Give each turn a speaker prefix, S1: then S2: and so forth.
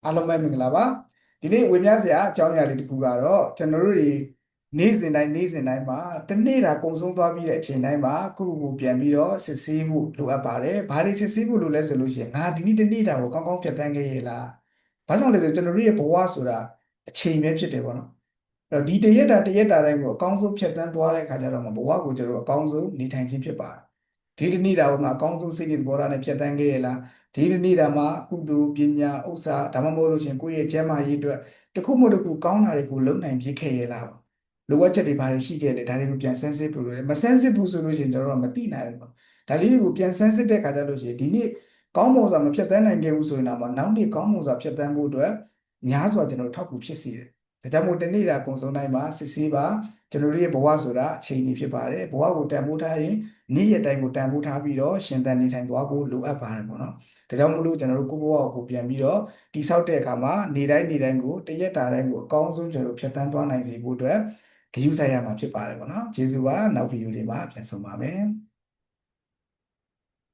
S1: အားလုံးပဲမင်္ဂလာပါဒီနေ့ဝေမျှစရာအကြောင်းအရာလေးတစ်ခုကတော့ကျွန်တော်တို့တွေနေ့စဉ်တိုင်းမှာတစ်နေ့တာကုံဆုံးသွားပြီးတဲ့အချိန်တိုင်းမှာကိုယ့်ကိုယ်ပြန်ပြီးတော့စစ်ဆေးဖို့လိုအပ်ပါတယ်။ဘာတွေစစ်ဆေးဖို့လိုလဲဆိုလို့ရှိရင်ငါဒီနေ့တစ်နေ့တာကိုကောင်းကောင်းဖြတ်သန်းခဲ့ရဲ့လား။ဘာကြောင့်လဲဆိုကျွန်တော်တို့ရဲ့ဘဝဆိုတာအချိန်ပဲဖြစ်တယ်ပေါ့နော်။အဲ့တော့ဒီတစ်ရက်တာတိုင်းကိုအကောင်းဆုံးဖြတ်သန်းသွားတဲ့အခါကျတော့ဘဝကိုကျွန်တော်တို့အကောင်းဆုံးနေထိုင်ခြင်းဖြစ်ပါတယ်။ဒီတစ်နေ့တာကိုငါအကောင်းဆုံးစိတ်တွေသဘောထားနဲ့ဖြတ်သန်းခဲ့ရဲ့လား။ဒီနေ့တာမှာကုသိုလ်ပညာဥစ္စာဒါမှမဟုတ်လို့ရှိရင်ကိုယ့်ရဲ့ကျန်းမာရေးအတွက်တစ်ခုမှတစ်ခုကောင်းတာတွေကိုလုပ်နိုင်ဖြစ်ခဲ့ရဲ့လားလိုအပ်ချက်တွေဘာတွေရှိခဲ့လဲဒါတွေကိုပြန်ဆန်းစစ်ဖို့လိုတယ်မဆန်းစစ်ဘူးဆိုလို့ရှိရင်ကျွန်တော်တို့ကမသိနိုင်ဘူးပေါ့ဒါလေးတွေကိုပြန်ဆန်းစစ်တဲ့ခါကျလို့ရှိရင်ဒီနေ့ကောင်းမွန်စွာမဖြတ်သန်းနိုင်ခဲ့ဘူးဆိုရင်တော့နောက်နေ့ကောင်းမွန်စွာဖြတ်သန်းဖို့အတွက်များစွာကျွန်တော်တို့ထောက်ကူဖြစ်စေတယ်ဒါကြောင့်မို့တနေ့တာအကုန်ဆုံးတိုင်းမှာစစ်ဆေးပါကျွန်တော်တို့ရဲ့ဘဝဆိုတာအချိန်ကြီးဖြစ်ပါတယ်ဘဝကိုတန်ဖိုးထားရင်နေ့ရက်တိုင်းကိုတန်ဖိုးထားပြီးတော့ရှင်သန်နေထိုင်သွားဖို့လိုအပ်ပါတယ်ပေါ့နော်ဒါကြောင့်မို့လို့ကျွန်တော်တို့ကိုယ့်ဘဝကိုပြန်ပြီးတော့တိဆောက်တဲ့အခါမှာနေ့တိုင်းကိုတရက်တာတိုင်းကိုအကောင်းဆုံးကျွန်တော်တို့ဖြတ်သန်းသွားနိုင်စေဖို့အတွက်ဂရုစိုက်ရမှာဖြစ်ပါတယ်ပေါ့နော်ကျေးဇူးပါနောက်ဗီဒီယိုလေးမှာပြန်ဆုံပါမယ်